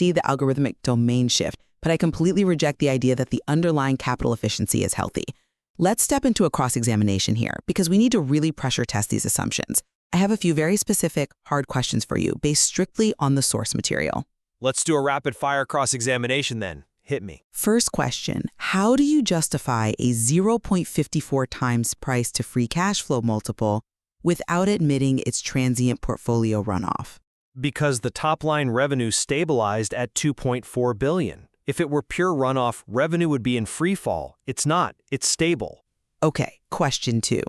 see the algorithmic domain shift, but I completely reject the idea that the underlying capital efficiency is healthy. Let's step into a cross-examination here, because we need to really pressure test these assumptions. I have a few very specific, hard questions for you, based strictly on the source material. Let's do a rapid-fire cross-examination then. Hit me. First question, how do you justify a 0.54 times price to free cash flow multiple without admitting its transient portfolio runoff? Because the top-line revenue stabilized at $2.4 billion. If it were pure runoff, revenue would be in free fall. It's not. It's stable. Okay, question 2.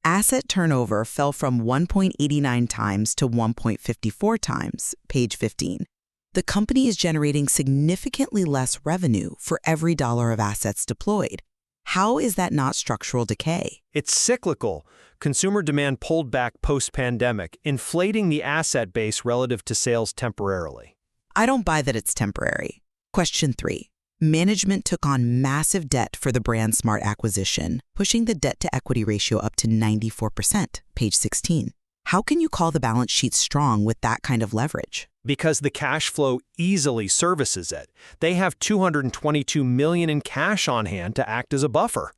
Asset turnover fell from 1.89 times to 1.54 times, page 15. The company is generating significantly less revenue for every dollar of assets deployed. How is that not structural decay? It's cyclical. Consumer demand pulled back post-pandemic, inflating the asset base relative to sales temporarily. I don't buy that it's temporary. Question 3. Management took on massive debt for the BrandSmart acquisition, pushing the debt-to-equity ratio up to 94%, page 16. How can you call the balance sheet strong with that kind of leverage? Because the cash flow easily services it. They have $222 million in cash on hand to act as a buffer.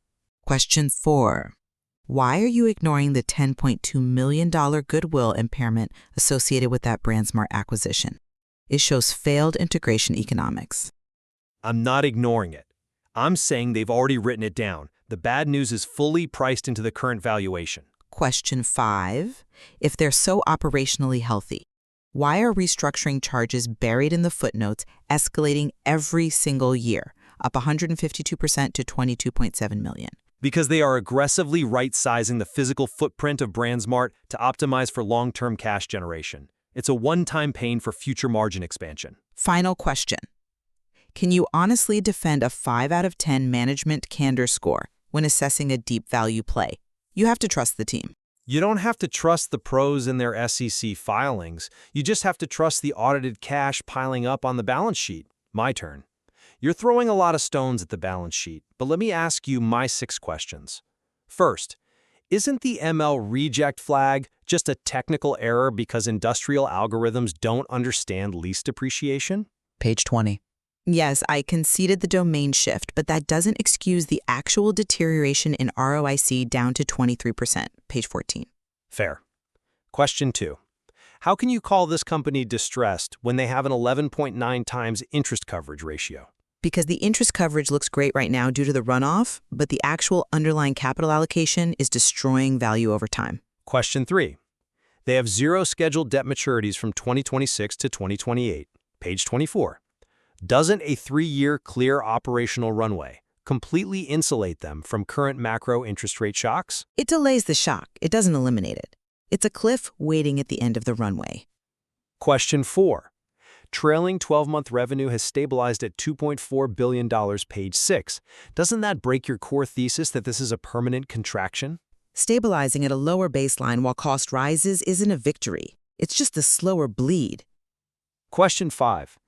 Question 4. Why are you ignoring the $10.2 million goodwill impairment associated with that BrandSmart acquisition? It shows failed integration economics. I'm not ignoring it. I'm saying they've already written it down. The bad news is fully priced into the current valuation. Question 5. If they're so operationally healthy, why are restructuring charges buried in the footnotes escalating every single year, up 152% to $22.7 million? Because they are aggressively right-sizing the physical footprint of BrandSmart to optimize for long-term cash generation. It's a one-time pain for future margin expansion. Final question. Can you honestly defend a 5 out of 10 management candor score when assessing a deep value play? You have to trust the team. You don't have to trust the pros in their SEC filings. You just have to trust the audited cash piling up on the balance sheet. My turn. You're throwing a lot of stones at the balance sheet, but let me ask you my 6 questions. First, isn't the ML reject flag just a technical error because industrial algorithms don't understand lease depreciation? Page 20. Yes, I conceded the domain shift, but that doesn't excuse the actual deterioration in ROIC down to 23%, page 14. Fair. Question 2. How can you call this company distressed when they have an 11.9 times interest coverage ratio? Because the interest coverage looks great right now due to the runoff, but the actual underlying capital allocation is destroying value over time. Question 3. They have 0 scheduled debt maturities from 2026 to 2028, page 24. Doesn't a 3-year clear operational runway completely insulate them from current macro interest rate shocks? It delays the shock. It doesn't eliminate it. It's a cliff waiting at the end of the runway. Question 4. Trailing 12-month revenue has stabilized at $2.4 billion, page 6. Doesn't that break your core thesis that this is a permanent contraction? Stabilizing at a lower baseline while cost rises isn't a victory. It's just a slower bleed. Question 5.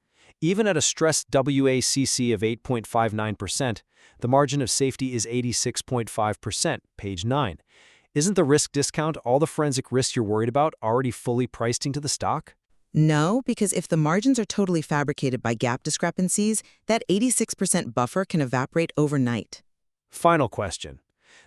Even at a stressed WACC of 8.59%, the margin of safety is 86.5%, page 9. Isn't the risk discount, all the forensic risks you're worried about, already fully priced into the stock? No, because if the margins are totally fabricated by gap discrepancies, that 86% buffer can evaporate overnight. Final question.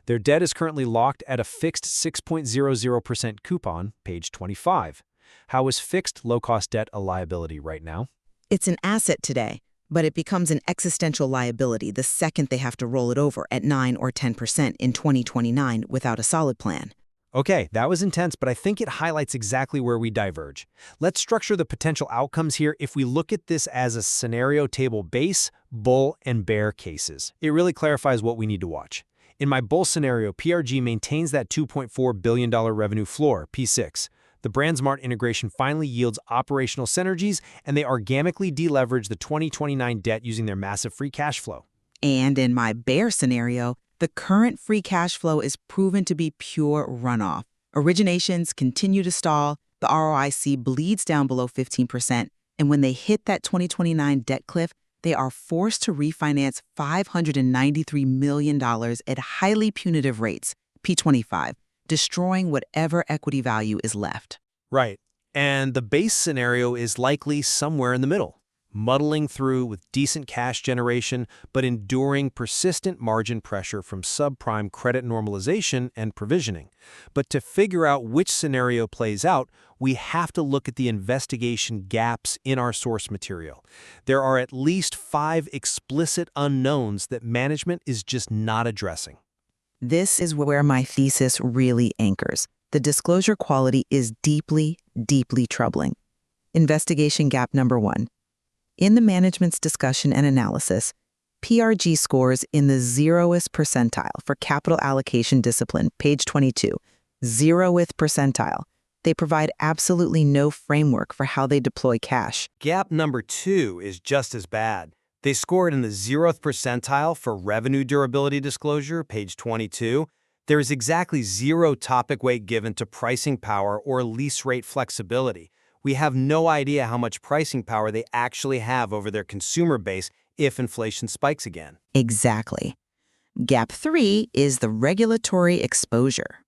Their debt is currently locked at a fixed 6.00% coupon, page 25. How is fixed low-cost debt a liability right now? It's an asset today, but it becomes an existential liability the second they have to roll it over at 9 or 10% in 2029 without a solid plan. Okay, that was intense, but I think it highlights exactly where we diverge. Let's structure the potential outcomes here if we look at this as a scenario table base, bull, and bear cases. It really clarifies what we need to watch. In my bull scenario, PRG maintains that $2.4 billion revenue floor, P6. The BrandSmart integration finally yields operational synergies, and they organically deleverage the 2029 debt using their massive free cash flow. And in my bear scenario, the current free cash flow is proven to be pure runoff. Originations continue to stall, the ROIC bleeds down below 15%, and when they hit that 2029 debt cliff, they are forced to refinance $593 million at highly punitive rates, P25, destroying whatever equity value is left. Right. And the base scenario is likely somewhere in the middle. muddling through with decent cash generation, but enduring persistent margin pressure from subprime credit normalization and provisioning. But to figure out which scenario plays out, we have to look at the investigation gaps in our source material. There are at least 5 explicit unknowns that management is just not addressing. This is where my thesis really anchors. The disclosure quality is deeply, deeply troubling. Investigation gap number 1. In the management's discussion and analysis, PRG scores in the 0th percentile for capital allocation discipline, page 22, 0th percentile. They provide absolutely no framework for how they deploy cash. Gap number 2 is just as bad. They scored in the 0th percentile for revenue durability disclosure, page 22. There is exactly 0 topic weight given to pricing power or lease rate flexibility. We have no idea how much pricing power they actually have over their consumer base if inflation spikes again. Exactly. Gap 3 is the regulatory exposure.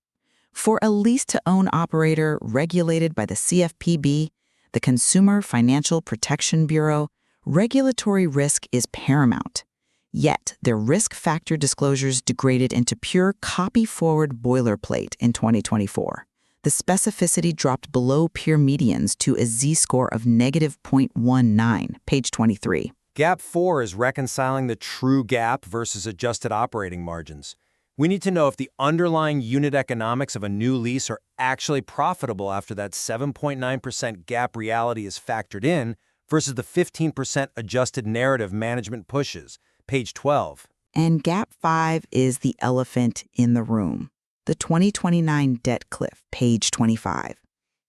For a lease-to-own operator regulated by the CFPB, the Consumer Financial Protection Bureau, regulatory risk is paramount. Yet, their risk factor disclosures degraded into pure copy-forward boilerplate in 2024. The specificity dropped below peer medians to a z-score of -0.19, page 23. Gap 4 is reconciling the true gap versus adjusted operating margins. We need to know if the underlying unit economics of a new lease are actually profitable after that 7.9% gap reality is factored in versus the 15% adjusted narrative management pushes, page 12. And gap 5 is the elephant in the room. The 2029 debt cliff, page 25.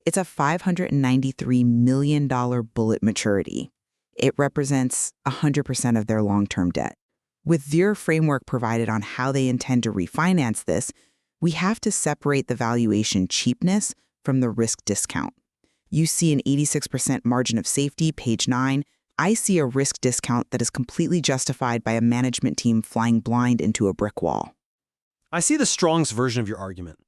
It's a $593 million bullet maturity. It represents 100% of their long-term debt. With their framework provided on how they intend to refinance this, we have to separate the valuation cheapness from the risk discount. You see an 86% margin of safety, page 9. I see a risk discount that is completely justified by a management team flying blind into a brick wall. I see the Strong's version of your argument.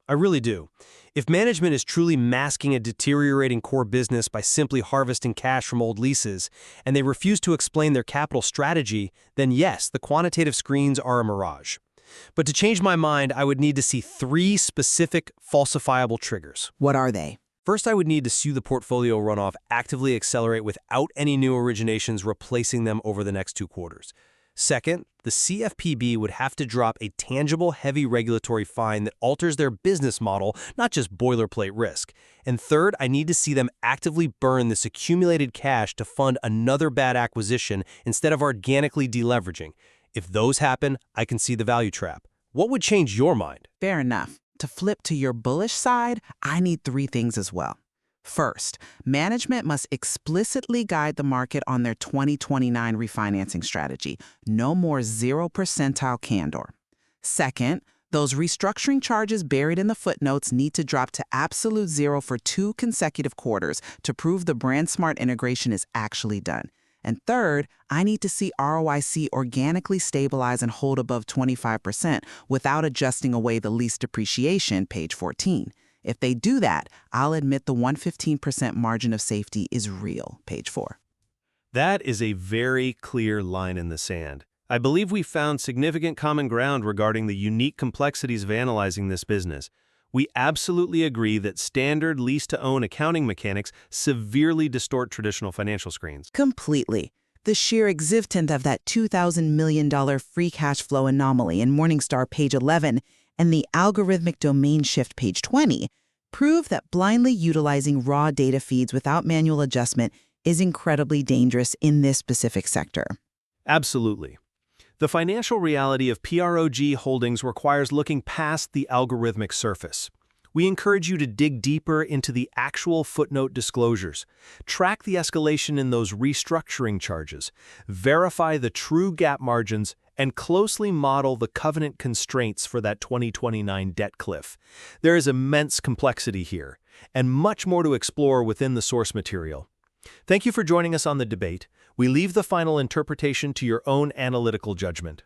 I really do. If management is truly masking a deteriorating core business by simply harvesting cash from old leases, and they refuse to explain their capital strategy, then yes, the quantitative screens are a mirage. But to change my mind, I would need to see 3 specific falsifiable triggers. What are they? First, I would need to see the portfolio runoff actively accelerate without any new originations replacing them over the next 2 quarters. Second, the CFPB would have to drop a tangible, heavy regulatory fine that alters their business model, not just boilerplate risk. And third, I need to see them actively burn this accumulated cash to fund another bad acquisition instead of organically deleveraging. If those happen, I can see the value trap. What would change your mind? Fair enough. To flip to your bullish side, I need 3 things as well. First, management must explicitly guide the market on their 2029 refinancing strategy. No more 0 percentile candor. Second, those restructuring charges buried in the footnotes need to drop to absolute 0 for 2 consecutive quarters to prove the BrandSmart integration is actually done. And third, I need to see ROIC organically stabilize and hold above 25% without adjusting away the lease depreciation, page 14. If they do that, I'll admit the 115% margin of safety is real, page 4. That is a very clear line in the sand. I believe we found significant common ground regarding the unique complexities of analyzing this business. We absolutely agree that standard lease-to-own accounting mechanics severely distort traditional financial screens. Completely. The sheer existence of that $2,000 million free cash flow anomaly in Morningstar, page 11, and the algorithmic domain shift, page 20, prove that blindly utilizing raw data feeds without manual adjustment is incredibly dangerous in this specific sector. Absolutely. The financial reality of PROG Holdings requires looking past the algorithmic surface. We encourage you to dig deeper into the actual footnote disclosures, track the escalation in those restructuring charges, verify the true gap margins, and closely model the covenant constraints for that 2029 debt cliff. There is immense complexity here, and much more to explore within the source material. Thank you for joining us on the debate. We leave the final interpretation to your own analytical judgment.